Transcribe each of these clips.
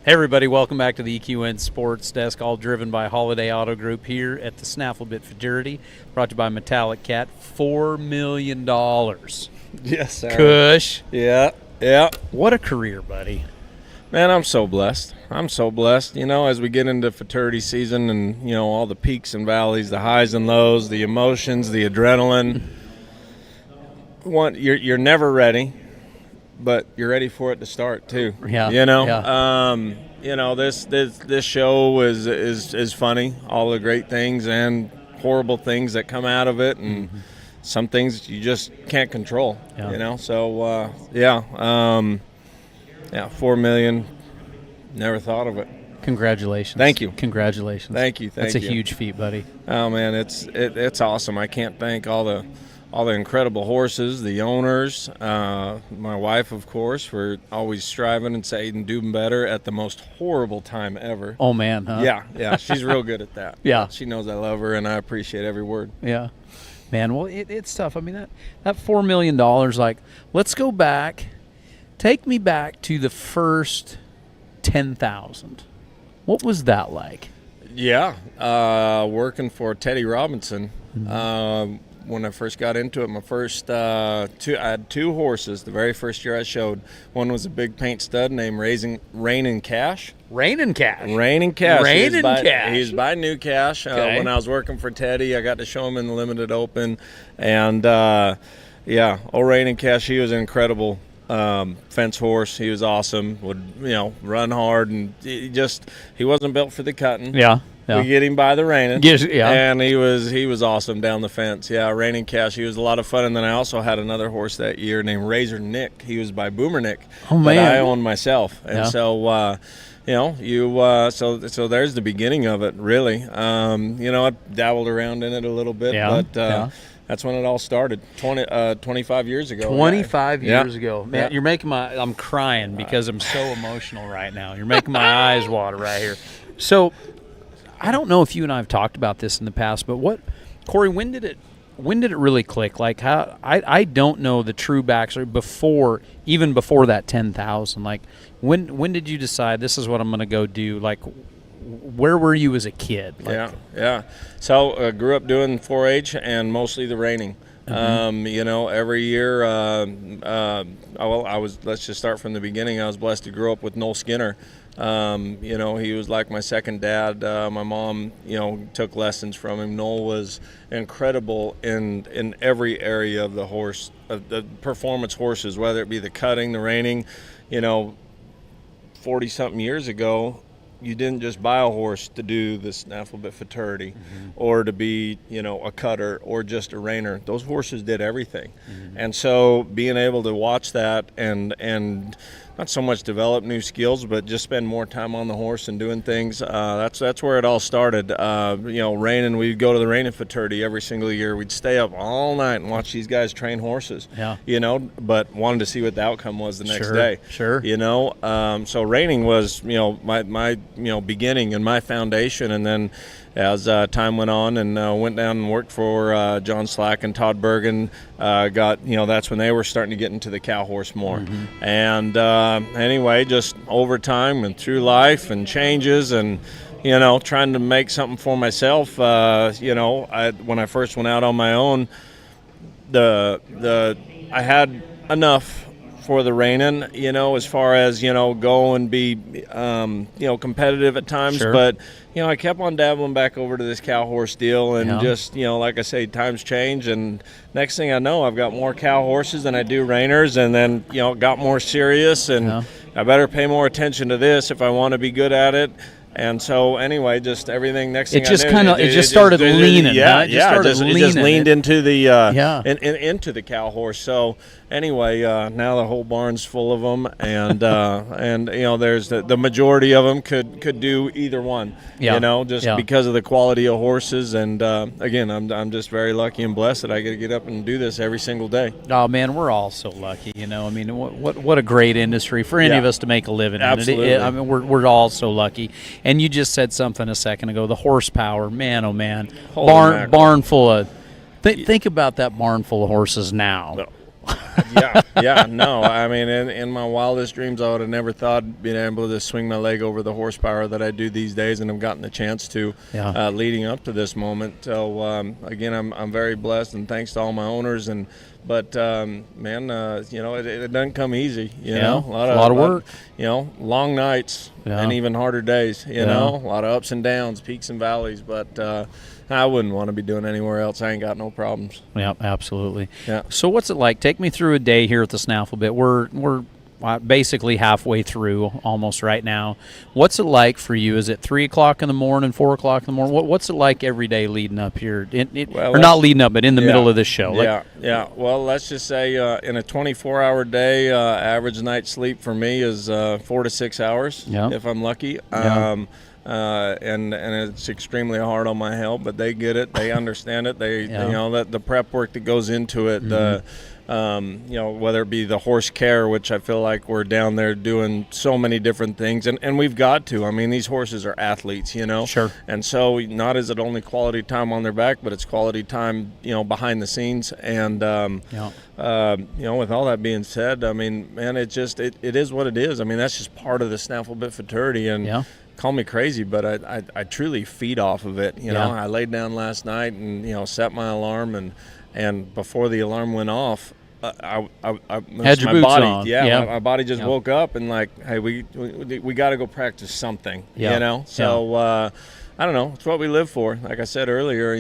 Hey everybody, welcome back to the EQN Sports Desk, all driven by Holiday Auto Group here at the Snaffle Bit Futurity, brought to you by Metallic Cat. $4 million. Yes, sir. Cush. Yeah. What a career, buddy. Man, I'm so blessed. You know, as we get into futurity season and, you know, all the peaks and valleys, the highs and lows, the emotions, the adrenaline. You're never ready, but you're ready for it to start too. Yeah. You know, yeah. You know, this show is funny, all the great things and horrible things that come out of it, and some things you just can't control. Yeah. You know, so yeah, 4 million. Never thought of it. Congratulations. Thank you. Congratulations. Thank you. That's a huge feat, buddy. Oh man, it's awesome. I can't thank all the incredible horses, the owners, my wife, of course, for always striving and saying do better at the most horrible time ever. Oh man, huh? Yeah, she's real good at that. Yeah. She knows I love her and I appreciate every word. Yeah. Man, well, it's tough. I mean, that $4 million, like, let's go back. Take me back to the first 10,000. What was that like? Yeah, working for Teddy Robinson. When I first got into it, my first I had two horses. The very first year I showed, one was a big paint stud named Rain and Cash. Rain and Cash. He's by New Cash. Okay. When I was working for Teddy, I got to show him in the limited open, and Rain and Cash. He was an incredible fence horse. He was awesome. Would run hard, and he wasn't built for the cutting. Yeah. We get him by the reining, Yeah. and he was awesome down the fence. Yeah, Rain and Cash. He was a lot of fun. And then I also had another horse that year named Razor Nick. He was by Boomer Nick. Oh man, that I owned myself. And yeah. so so there's the beginning of it, really. I dabbled around in it a little bit, but that's when it all started. 25 years ago. 25 years Yeah. ago. Man, Yeah. You're making I'm crying because I'm so emotional right now. You're making my eyes water right here. So I don't know if you and I have talked about this in the past, but Corey, when did it really click? Like, how I don't know the true backstory even before that 10,000. Like, when did you decide this is what I'm going to go do? Like, where were you as a kid? Like, Yeah. So grew up doing 4-H and mostly the reining. Every year. Let's just start from the beginning. I was blessed to grow up with Noel Skinner. He was like my second dad. My mom, took lessons from him. Noel was incredible in every area of the horse, of the performance horses, whether it be the cutting, the reining. 40-something years ago, you didn't just buy a horse to do the Snaffle Bit Futurity or to be, a cutter or just a reiner. Those horses did everything. And so being able to watch that and not so much develop new skills, but just spend more time on the horse and doing things. That's where it all started. Reining, we'd go to the reining futurity every single year. We'd stay up all night and watch these guys train horses. Yeah. But wanted to see what the outcome was the next Sure, day. sure. So reining was, my beginning and my foundation. And then as time went on and went down and worked for John Slack and Todd Bergen, that's when they were starting to get into the cow horse more. And anyway, just over time and through life and changes and, trying to make something for myself, when I first went out on my own, I had enough for the reining, as far as, go and be, competitive at times. Sure. But, I kept on dabbling back over to this cow horse deal and Yeah. just, like I say, times change. And next thing I know, I've got more cow horses than I do reiners, and then, got more serious and I better pay more attention to this if I want to be good at it. And so, anyway, just everything. Next thing It just I knew, kind of started leaning. Yeah, huh? It just it just leaned into the into the cow horse. So anyway, now the whole barn's full of them, and there's the majority of them could do either one. Yeah. Because of the quality of horses. And again, I'm just very lucky and blessed that I get to get up and do this every single day. Oh man, we're all so lucky. I mean, what a great industry for any of us to make a living in. Absolutely. I mean, we're all so lucky. And you just said something a second ago, the horsepower, man, oh man. Holy mackerel. Barn full of think about that barn full of horses now. No. No, I mean, in my wildest dreams, I would have never thought being able to swing my leg over the horsepower that I do these days, and I've gotten the chance to leading up to this moment. So again, I'm very blessed, and thanks to all my owners. But man, it doesn't come easy. You know, a lot of work. Long nights and even harder days. You know, a lot of ups and downs, peaks and valleys. But I wouldn't want to be doing anywhere else. I ain't got no problems. Yeah, absolutely. Yeah. So what's it like? Take me through a day here at the Snaffle Bit. We're basically halfway through almost right now. What's it like for you? Is it 3 o'clock in the morning, 4 o'clock in the morning? What's it like every day leading up here? Or not leading up, but in the middle of this show? Well, let's just say in a 24-hour day, average night's sleep for me is 4 to 6 hours if I'm lucky. And it's extremely hard on my health, but they get it, they understand it, they that the prep work that goes into it, whether it be the horse care, which I feel like we're down there doing so many different things, and we've got to. I mean, these horses are athletes, Sure. And so not is it only quality time on their back, but it's quality time, behind the scenes. And with all that being said, I mean, man, it is what it is. I mean, that's just part of the Snaffle Bit Futurity, and call me crazy, but I truly feed off of it. I laid down last night and set my alarm, and before the alarm went off, I had your my boots body, on. my body just woke up and like, hey, we got to go practice something. So I don't know. It's what we live for. Like I said earlier,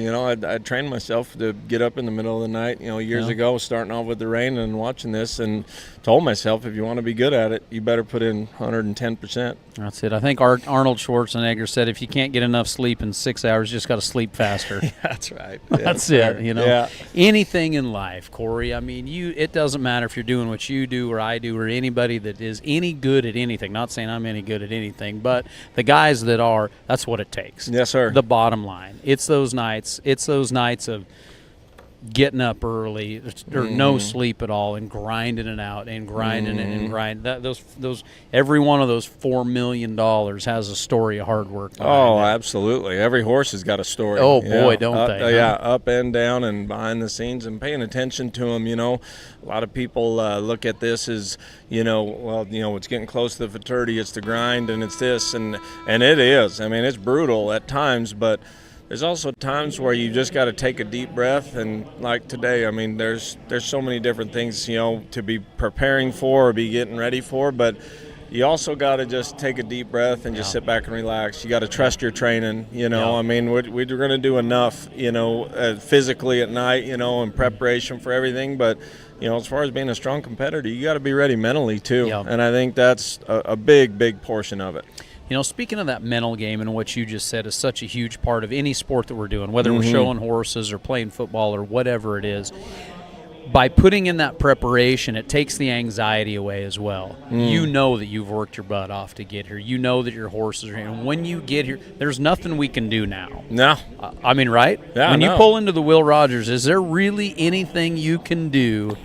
I trained myself to get up in the middle of the night, years ago, starting off with the rain and watching this, and told myself, if you want to be good at it, you better put in 110%. That's it. I think Arnold Schwarzenegger said, if you can't get enough sleep in 6 hours, you just got to sleep faster. That's right. That's it. Anything in life, Corey. I mean, it doesn't matter if you're doing what you do or I do or anybody that is any good at anything. Not saying I'm any good at anything, but the guys that are, that's what it takes. Yes, sir. The bottom line. It's those nights of getting up early or no sleep at all and grinding it out and grinding it and grinding. Those every one of those $4 million has a story of hard work. Oh, absolutely. Every horse has got a story. Oh boy, don't they? Up and down and behind the scenes, and paying attention to them. A lot of people look at this as it's getting close to the futurity. It's the grind and it's this and it is. I mean, it's brutal at times, but there's also times where you just got to take a deep breath, and like today, I mean, there's so many different things, to be preparing for or be getting ready for, but you also got to just take a deep breath and just sit back and relax. You got to trust your training, I mean, we're going to do enough, physically at night, in preparation for everything, but as far as being a strong competitor, you got to be ready mentally too, and I think that's a big portion of it. Speaking of that mental game and what you just said is such a huge part of any sport that we're doing, whether we're showing horses or playing football or whatever it is. By putting in that preparation, it takes the anxiety away as well. You know that you've worked your butt off to get here. You know that your horses are here. And when you get here, there's nothing we can do now. No. I mean, right? Yeah, when you pull into the Will Rogers, is there really anything you can do?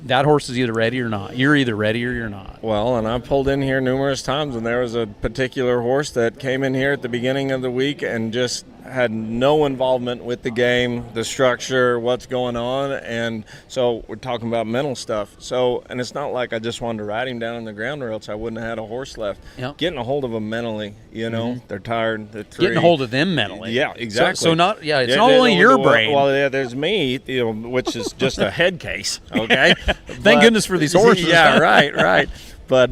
That horse is either ready or not. You're either ready or you're not. Well, and I pulled in here numerous times, and there was a particular horse that came in here at the beginning of the week and just had no involvement with the game, the structure, what's going on, and so we're talking about mental stuff. So, and it's not like I just wanted to ride him down on the ground or else I wouldn't have had a horse left. Getting a hold of them mentally, they're tired. Getting a hold of them mentally. Yeah, exactly. So not, it's not only your brain. Well, there's me, which is just a head case, okay? Thank goodness for these horses. Yeah, right. But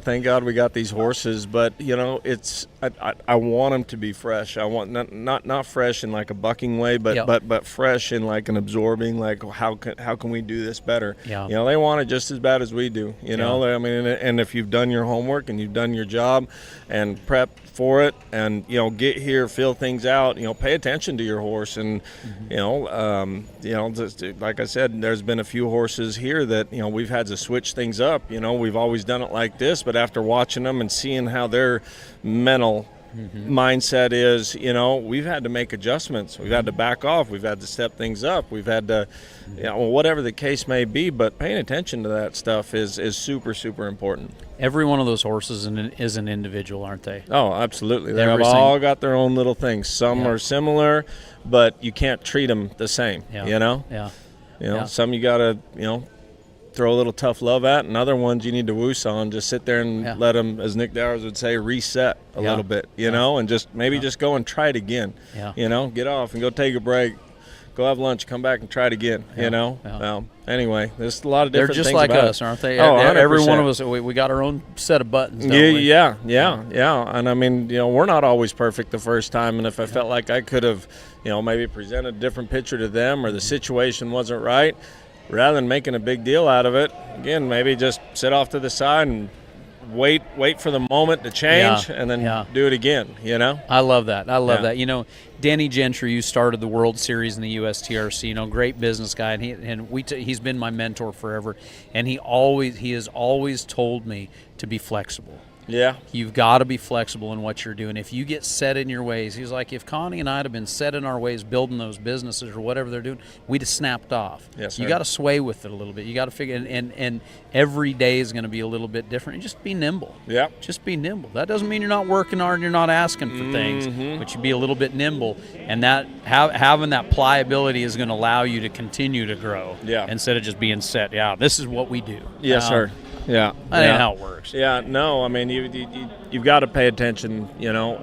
thank God we got these horses. But it's I want them to be fresh. I want not fresh in like a bucking way, but fresh in like an absorbing. Like how can we do this better? They want it just as bad as we do. I mean, and if you've done your homework and you've done your job and prep for it, and get here, feel things out. Pay attention to your horse, and just, like I said, there's been a few horses here that we've had to switch things up. We've always done it like this, but after watching them and seeing how their mental mindset is, we've had to make adjustments. We've had to back off. We've had to step things up. We've had to, whatever the case may be, but paying attention to that stuff is super, super important. Every one of those horses is an individual, aren't they? Oh, absolutely. They've all got their own little things. Some are similar, but you can't treat them the same, Yeah. Some you got to, throw a little tough love at, and other ones you need to woos on. Just sit there and let them, as Nick Dowers would say, reset a little bit, and just maybe just go and try it again. Get off and go take a break. Go have lunch, come back and try it again, Well, anyway, there's a lot of different things. They're just like us, aren't they? Oh, every one of us, we got our own set of buttons, don't we? Yeah. And I mean, we're not always perfect the first time, and if I felt like I could have, maybe presented a different picture to them, or the situation wasn't right, rather than making a big deal out of it, again, maybe just sit off to the side and wait for the moment to change, and then do it again, I love that. that. Danny Gentry, who started the World Series in the USTRC, great business guy, and he's been my mentor forever, and he has always told me to be flexible. Yeah. You've got to be flexible in what you're doing. If you get set in your ways, he's like, if Connie and I had been set in our ways building those businesses or whatever they're doing, we'd have snapped off. Yes, sir. You got to sway with it a little bit. You got to figure, and every day is going to be a little bit different. And just be nimble. Yeah. Just be nimble. That doesn't mean you're not working hard and you're not asking for things, but you be a little bit nimble. And that having that pliability is going to allow you to continue to grow. Yeah. Instead of just being set. Yeah, this is what we do. Yes, sir. Yeah, that ain't how it works. Yeah, no, I mean, you've got to pay attention.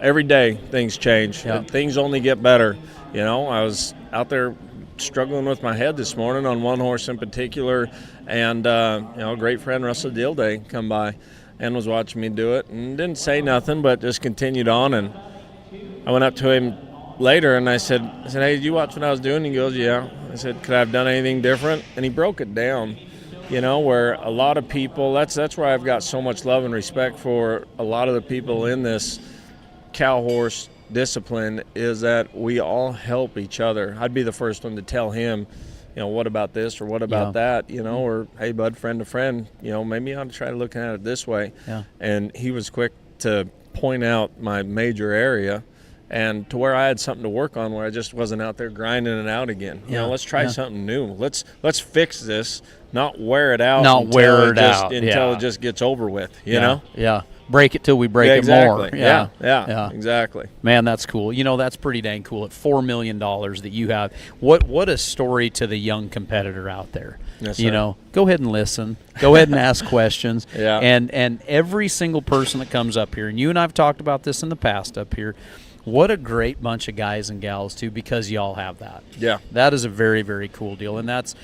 Every day things change. Things only get better. I was out there struggling with my head this morning on one horse in particular, and a great friend, Russell Dealday, come by and was watching me do it and didn't say nothing, but just continued on. And I went up to him later and I said, hey, did you watch what I was doing? He goes, yeah. I said, could I have done anything different? And he broke it down. Where a lot of people, that's where I've got so much love and respect for a lot of the people in this cow horse discipline, is that we all help each other. I'd be the first one to tell him, what about this or what about that, or hey, bud, friend to friend, maybe you ought to try looking at it this way. Yeah. And he was quick to point out my major area, and to where I had something to work on, where I just wasn't out there grinding it out again. Let's try something new. Let's fix this, not wear it out. Until it just gets over with. You know. Yeah. Break it till we break it more. Yeah. Exactly. Man, that's cool. That's pretty dang cool. At $4 million that you have, what a story to the young competitor out there. Yes, sir. Go ahead and listen. Go ahead and ask questions. Yeah. And every single person that comes up here, and you and I have talked about this in the past up here. What a great bunch of guys and gals, too, because y'all have that. Yeah. That is a very, very cool deal. And that's,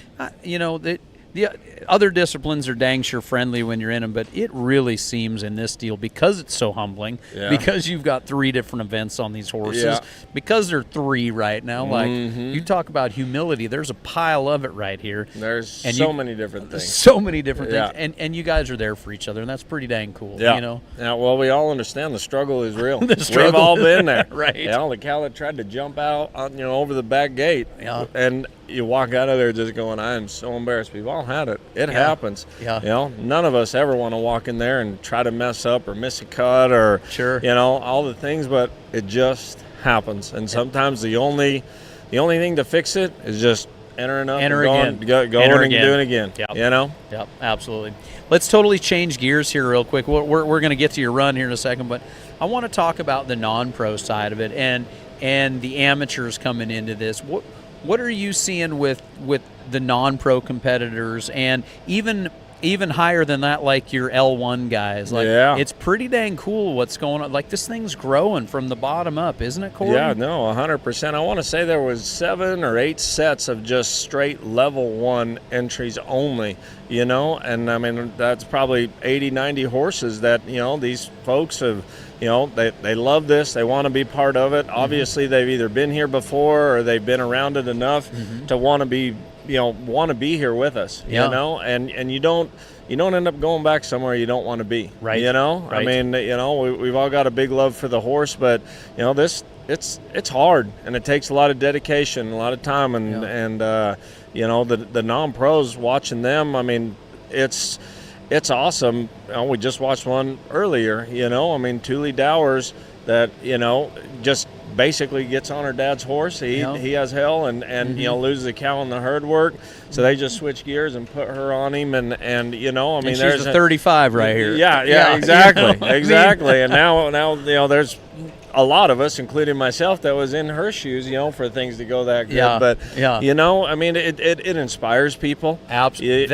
the other disciplines are dang sure friendly when you're in them, but it really seems in this deal, because it's so humbling, because you've got 3 different events on these horses, because there are 3 right now. Like, you talk about humility, there's a pile of it right here. There's so many different things. So many different things. And you guys are there for each other, and that's pretty dang cool. Yeah, well, we all understand the struggle is real. We've all been there. Right. The cow that tried to jump out, over the back gate, and you walk out of there just going, I am so embarrassed. We've all had it. It happens. Yeah. None of us ever want to walk in there and try to mess up or miss a cut or, all the things, but it just happens. And sometimes the only thing to fix it is just entering up and going and doing it again. Yep, absolutely. Let's totally change gears here real quick. We're going to get to your run here in a second, but I want to talk about the non-pro side of it and the amateurs coming into this. What are you seeing with the non-pro competitors, and even higher than that, like your L1 guys? It's pretty dang cool what's going on. Like, this thing's growing from the bottom up, isn't it, Corey? Yeah, no, 100%. I want to say there was 7 or 8 sets of just straight level 1 entries only, and I mean, that's probably 80, 90 horses that, these folks have, they love this. They want to be part of it. Obviously, they've either been here before or they've been around it enough to want to be here with us, and you don't end up going back somewhere you don't want to be, right? Right. I mean, we've all got a big love for the horse, but it's hard, and it takes a lot of dedication, a lot of time, and the non-pros, watching them, I mean, it's awesome. We just watched one earlier, I mean, Thule Dowers that, just basically gets on her dad's horse. He has hell and loses a cow in the herd work. So they just switch gears and put her on him. And I mean, she's there's a 35 right here. Yeah, exactly. Exactly. And now, there's a lot of us, including myself, that was in her shoes, for things to go that good. Yeah, But, yeah. I mean, it inspires people. Absolutely.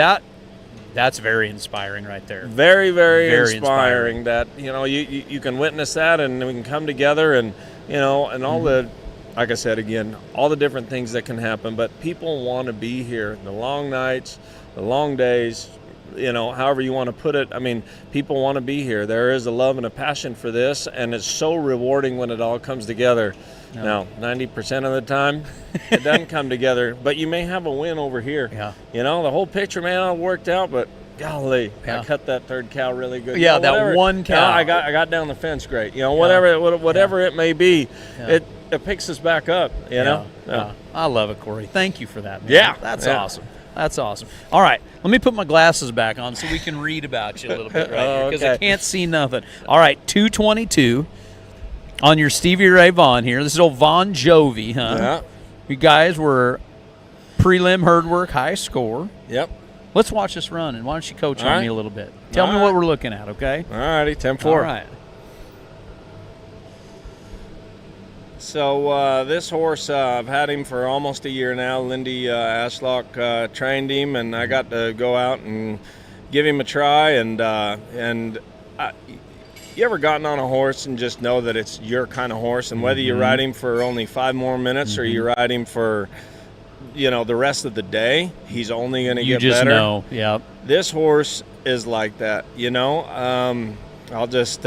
That's very inspiring right there. Very, very, Very inspiring that, you can witness that, and we can come together and, and all the, like I said, again, all the different things that can happen. But people want to be here. The long nights, the long days, however you want to put it. I mean, people want to be here. There is a love and a passion for this, and it's so rewarding when it all comes together. Yeah. Now, 90% of the time, it doesn't come together, but you may have a win over here. Yeah. The whole picture, man, all worked out, but golly, Yeah. I cut that third cow really good. Yeah, that one cow. I got down the fence great. Whatever it may be, Yeah. it picks us back up, Yeah. I love it, Corey. Thank you for that, man. Yeah. That's Yeah. awesome. That's awesome. All right, let me put my glasses back on so we can read about you a little bit right here, because I Okay. can't see nothing. All right, 222 on your Stevie Ray Vaughan here. This is old Von Jovi, huh? Yeah. You guys were prelim herd work, high score. Yep. Let's watch this run, and why don't you coach All on right. me a little bit? Tell All me right. what we're looking at, okay? All righty, 10-4. All right. So this horse, I've had him for almost a year now. Lindy Ashlock trained him, and I got to go out and give him a try. And you ever gotten on a horse and just know that it's your kind of horse, and whether you ride him for only 5 more minutes or you ride him for, the rest of the day, he's only going to You get just better. know, yep. This horse is like that, I'll just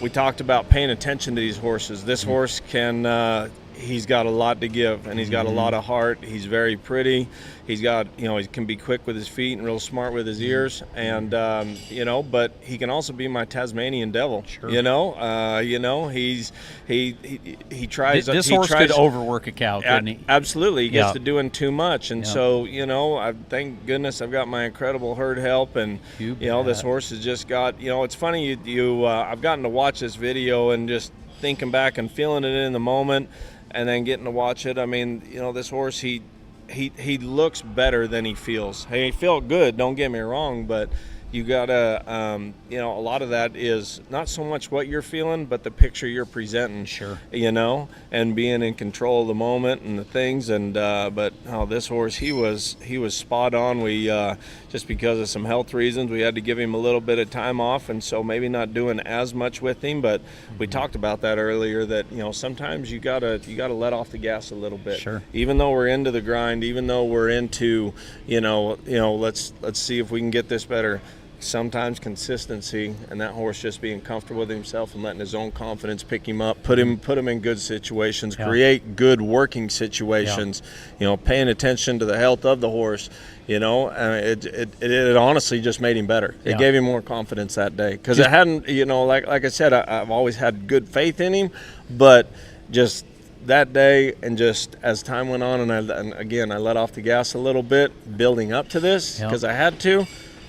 we talked about paying attention to these horses. This horse he's got a lot to give, and he's got a lot of heart. He's very pretty. He's got, he can be quick with his feet and real smart with his ears, and but he can also be my Tasmanian devil. Sure. He tries. This he horse tries, could overwork a cow, couldn't he? Absolutely, he gets Yeah. to doing too much, and Yeah. so I thank goodness I've got my incredible herd help, and You this bet. horse has just got. It's funny I've gotten to watch this video and just thinking back and feeling it in the moment, and then getting to watch it. I mean, this horse he looks better than he feels. Hey, he felt good. Don't get me wrong, but you gotta, a lot of that is not so much what you're feeling, but the picture you're presenting. Sure. And being in control of the moment and the things. And but this horse, he was spot on. We just because of some health reasons, we had to give him a little bit of time off, and so maybe not doing as much with him. But we talked about that earlier. That sometimes you gotta let off the gas a little bit. Sure. Even though we're into the grind, even though we're into let's see if we can get this better. Sometimes consistency and that horse just being comfortable with himself and letting his own confidence pick him up, put him in good situations, Yeah. create good working situations. Paying attention to the health of the horse. It honestly just made him better. It Yeah. gave him more confidence that day because it hadn't. Like I said, I've always had good faith in him, but just that day and just as time went on, and again I let off the gas a little bit building up to this Yeah. because I had to.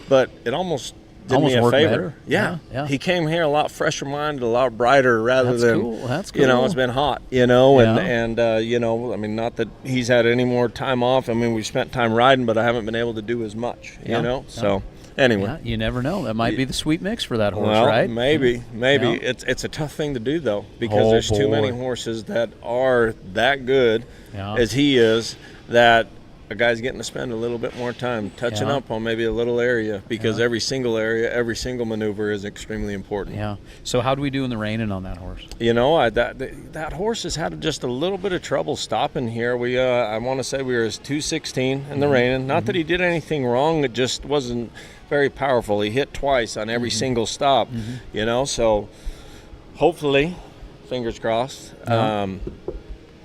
But it almost did Almost me a worked favor. better. Yeah. Yeah. He came here a lot fresher minded, a lot brighter rather That's than, cool. That's cool. it's been hot, Yeah. I mean, not that he's had any more time off. I mean, we've spent time riding, but I haven't been able to do as much, Yeah. So anyway. Yeah, you never know. That might be the sweet mix for that horse, Well, right? maybe. Yeah. It's a tough thing to do though, because Oh, there's too many boy. horses that are that good Yeah. as he is that a guy's getting to spend a little bit more time touching Yeah. up on maybe a little area, because Yeah. every single area, every single maneuver is extremely important. Yeah. So how do we do in the reining on that horse? That horse has had just a little bit of trouble stopping here. I want to say we were 216 in the reining. Not that he did anything wrong, it just wasn't very powerful. He hit twice on every single stop, so hopefully, fingers crossed, Yeah.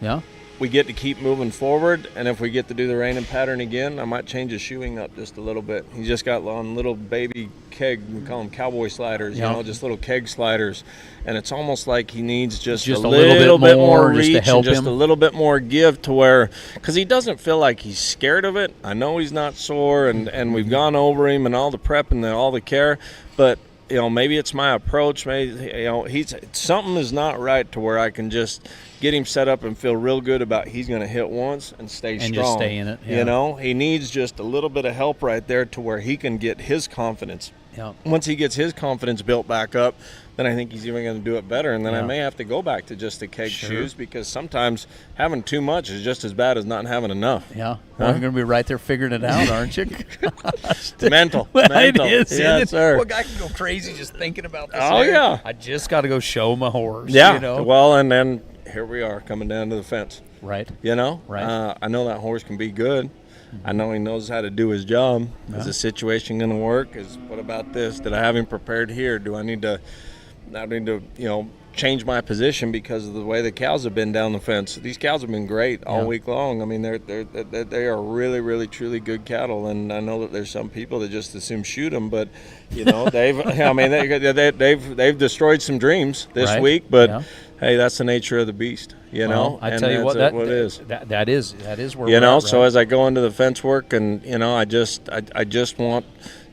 Yeah. we get to keep moving forward, and if we get to do the reining pattern again, I might change his shoeing up just a little bit. He's just got on little baby keg, we call them cowboy sliders, Yeah. just little keg sliders, and it's almost like he needs just Just a a little little bit bit more more just to reach help and just him. a little bit more give to where, because he doesn't feel like he's scared of it. I know he's not sore, and we've gone over him and all the prep and all the care, but maybe it's my approach. Maybe he's something is not right to where I can just get him set up and feel real good about he's going to hit once and stay strong. Just stay in it. Yeah. He needs just a little bit of help right there to where he can get his confidence Yeah. Once he gets his confidence built back up, then I think he's even going to do it better. And then I may have to go back to just the keg shoes, because sometimes having too much is just as bad as not having enough. Yeah. Well, you're going to be right there figuring it out, aren't you? Mental. Well, Mental. it is. Yes, sir. Well, I can go crazy just thinking about this. Oh, yeah. I just got to go show my horse. Yeah. You know? Well, and then here we are coming down to the fence. Right. You know? Right. I know that horse can be good. I know he knows how to do his job. Is the situation going to work? What about this? Did I have him prepared here? Do I need to change my position because of the way the cows have been down the fence? These cows have been great all week long. I mean, they are really, really, truly good cattle. And I know that there's some people that just assume shoot them, but they've destroyed some dreams this week. But hey, that's the nature of the beast. I tell you what, that is where we're at, So as I go into the fence work, and I just want.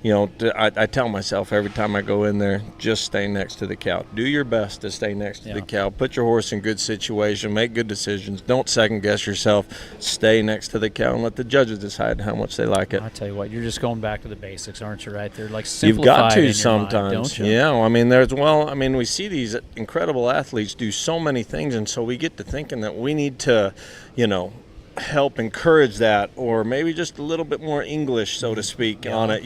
I tell myself every time I go in there, just stay next to the cow. Do your best to stay next to the cow. Put your horse in good situation. Make good decisions. Don't second guess yourself. Stay next to the cow and let the judges decide how much they like it. I tell you what, you're just going back to the basics, aren't you? Right there, like you've got to in sometimes, your mind, don't you? Yeah. I mean, we see these incredible athletes do so many things, and so we get to thinking that we need to, help encourage that, or maybe just a little bit more English, so to speak, on it,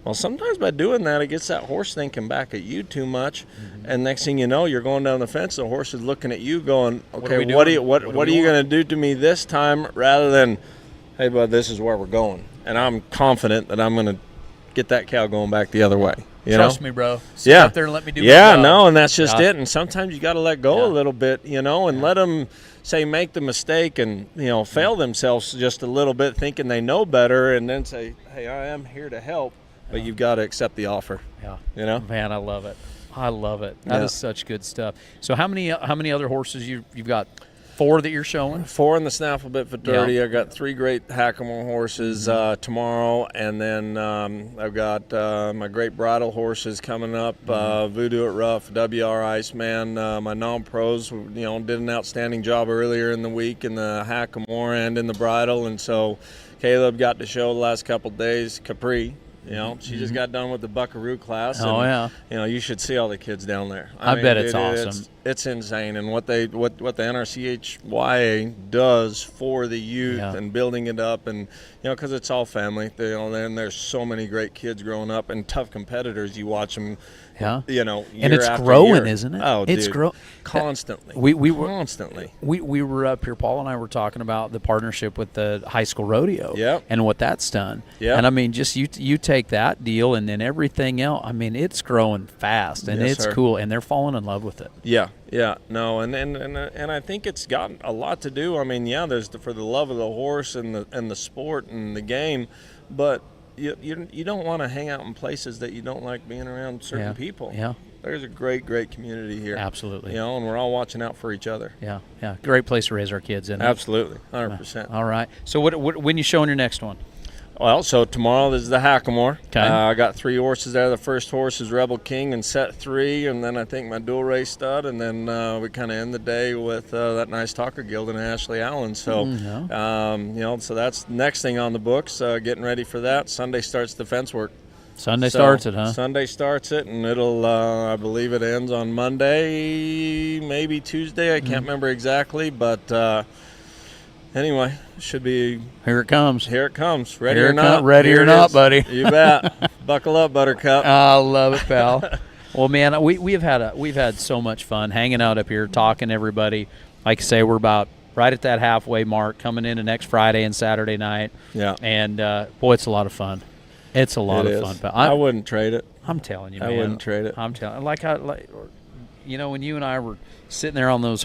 Well, sometimes by doing that, it gets that horse thinking back at you too much, and next thing you know, you're going down the fence, the horse is looking at you going, okay, what are you going to do to me this time, rather than, hey, bud, this is where we're going. And I'm confident that I'm going to get that cow going back the other way. Trust me, bro. Sit up there and let me do my job. No, and that's just it. And sometimes you got to let go a little bit, and let them, make the mistake and, fail themselves just a little bit, thinking they know better, and then say, hey, I am here to help, but you've got to accept the offer. Yeah. Man, I love it. That is such good stuff. So how many other horses you've got? 4 that you're showing? 4 in the Snaffle Bit Futurity. I got 3 great Hackamore horses tomorrow, and then I've got my great bridle horses coming up. Voodoo at Rough, WR Iceman. My non-pros, did an outstanding job earlier in the week in the Hackamore and in the bridle, and so Caleb got to show the last couple days. Capri. She just got done with the Buckaroo class. And, you should see all the kids down there. I bet it's awesome. It's insane, and what the NRCHA does for the youth and building it up, and because it's all family. And there's so many great kids growing up and tough competitors. You watch them. Yeah. Year and it's after growing, year. Isn't it? Oh, it's dude. growing Constantly. We were up here. Paul and I were talking about the partnership with the high school rodeo. And what that's done. And I mean, just you take that deal and then everything else. I mean, it's growing fast and it's cool, and they're falling in love with it. No, and I think it's got a lot to do. I mean, there's for the love of the horse and the sport and the game, but you don't want to hang out in places that you don't like being around certain people. There's a great community here. Absolutely. And we're all watching out for each other. Great place to raise our kids in. Absolutely, 100%. All right. So what when you showing your next one? Well, so tomorrow is the Hackamore. Okay. I got 3 horses there. The first horse is Rebel King in set 3, and then I think my dual race stud, and then we kind of end the day with that nice Talker Guild and Ashley Allen. So, so that's next thing on the books. Getting ready for that. Sunday starts the fence work. Sunday starts it, huh? Sunday starts it, and it'll, I believe it ends on Monday, maybe Tuesday. I can't remember exactly, but anyway, should be. Here it comes. Ready or not? Ready or not, buddy. You bet. Buckle up, Buttercup. I love it, pal. Well, man, we've had so much fun hanging out up here, talking to everybody. Like I say, we're about right at that halfway mark, coming into next Friday and Saturday night. Yeah. And boy, it's a lot of fun. It's a lot of fun. But I wouldn't trade it. I'm telling you, man. I wouldn't trade it. I'm telling. When you and I were sitting there on those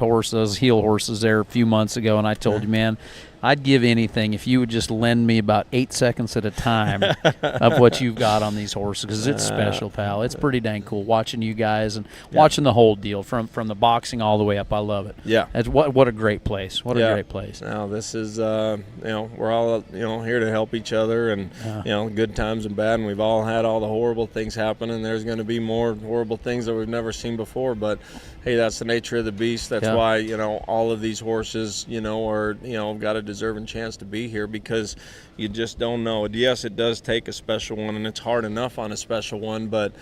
heel horses there a few months ago, and I told you, man, I'd give anything if you would just lend me about 8 seconds at a time of what you've got on these horses, because it's special, pal. It's pretty dang cool watching you guys and watching the whole deal from the boxing all the way up. I love it. Yeah. It's what a great place. What a great place. Now this is we're all here to help each other, and good times and bad, and we've all had all the horrible things happen, and there's going to be more horrible things that we've never seen before. But hey, that's the nature of the beast. That's why all of these horses are got to deserving chance to be here, because you just don't know. Yes, it does take a special one, and it's hard enough on a special one, but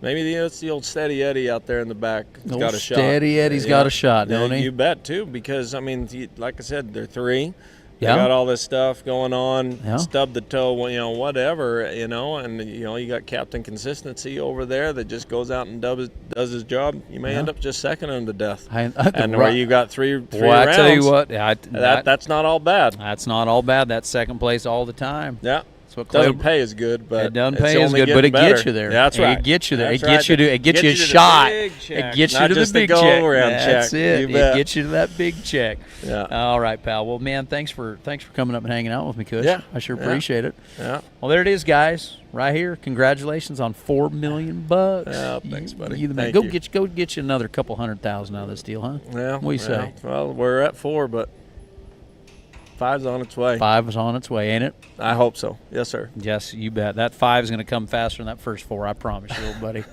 maybe it's the old Steady Eddie out there in the back. He's got a shot. Steady Eddie's got a shot, don't he? You bet, too, because, I mean, like I said, they're 3. They Yeah. got all this stuff going on, Yeah. stub the toe, whatever, and, you got Captain Consistency over there that just goes out and does his job. You may end up just seconding him to death. And where you got three Well, rounds, I tell you what, that's not all bad. That's not all bad. That's second place all the time. Yeah. That's what Doesn't pay as good, but it doesn't it's pay as only good, but it getting gets better. you there. Yeah, that's right. It gets you there. That's It gets you right. to. It gets you a to the shot. big It check, gets you not to the just the big go check. around That's check. it. You It bet. gets you to that big check. Yeah. All right, pal. Well, man, thanks for coming up and hanging out with me, Cush. Yeah. I sure Yeah. appreciate it. Yeah. Well, there it is, guys. Right here. Congratulations on $4 million. Yeah, thanks, buddy. You the man. Thank Go get you another couple $100,000 out of this deal, huh? Yeah. What do you say? Well, we're at 4, but 5's on its way. 5 is on its way, ain't it? I hope so. Yes, sir. Yes, you bet. That 5 is going to come faster than that first 4. I promise you, old buddy.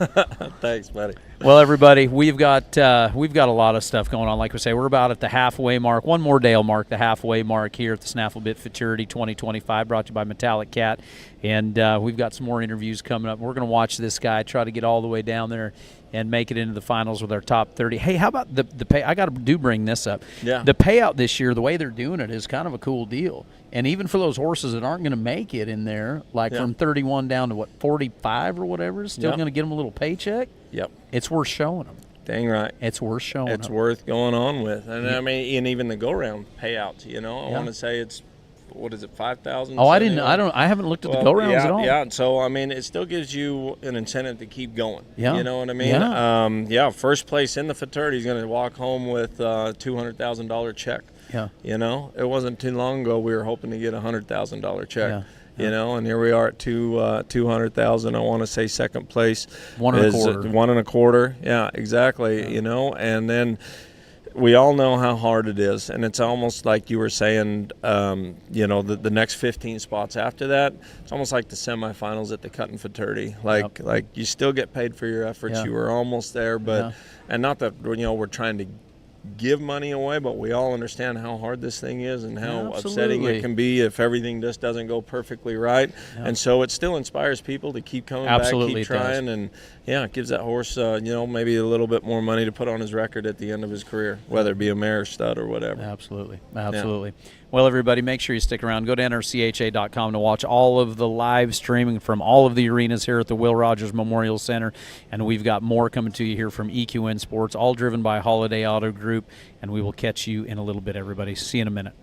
Thanks, buddy. Well, everybody, we've got a lot of stuff going on. Like we say, we're about at the halfway mark. One more day will mark the halfway mark here at the Snaffle Bit Futurity 2025, brought to you by Metallic Cat. And we've got some more interviews coming up. We're going to watch this guy try to get all the way down there and make it into the finals with our top 30. Hey, how about the pay? I got to bring this up. Yeah. The payout this year, the way they're doing it, is kind of a cool deal. And even for those horses that aren't going to make it in there, like from 31 down to 45 or whatever, it's still going to get them a little paycheck. Yep. It's worth showing them. Dang right. It's worth showing It's them. worth going on with. And I mean, and even the go-round payouts, I Yeah. want to say it's, what is it, 5,000? Oh, I haven't looked at the go-rounds at all. Yeah, so, I mean, it still gives you an incentive to keep going. Yeah. You know what I mean? Yeah. First place in the Futurity is going to walk home with a $200,000 check. Yeah. It wasn't too long ago we were hoping to get a $100,000 check. Yeah. And here we are at 200,000. I want to say second place 1 1/4. 1 1/4. Yeah, exactly. And then we all know how hard it is, and it's almost like you were saying. The next 15 spots after that, it's almost like the semifinals at the Cutting Futurity. Like you still get paid for your efforts. Yeah. You were almost there, but and not that we're trying to give money away, but we all understand how hard this thing is and how upsetting it can be if everything just doesn't go perfectly right. And so it still inspires people to keep coming back, keep trying, and it gives that horse maybe a little bit more money to put on his record at the end of his career, whether it be a mare, stud, or whatever. Absolutely. Well, everybody, make sure you stick around. Go to NRCHA.com to watch all of the live streaming from all of the arenas here at the Will Rogers Memorial Center. And we've got more coming to you here from EQN Sports, all driven by Holiday Auto Group. And we will catch you in a little bit, everybody. See you in a minute.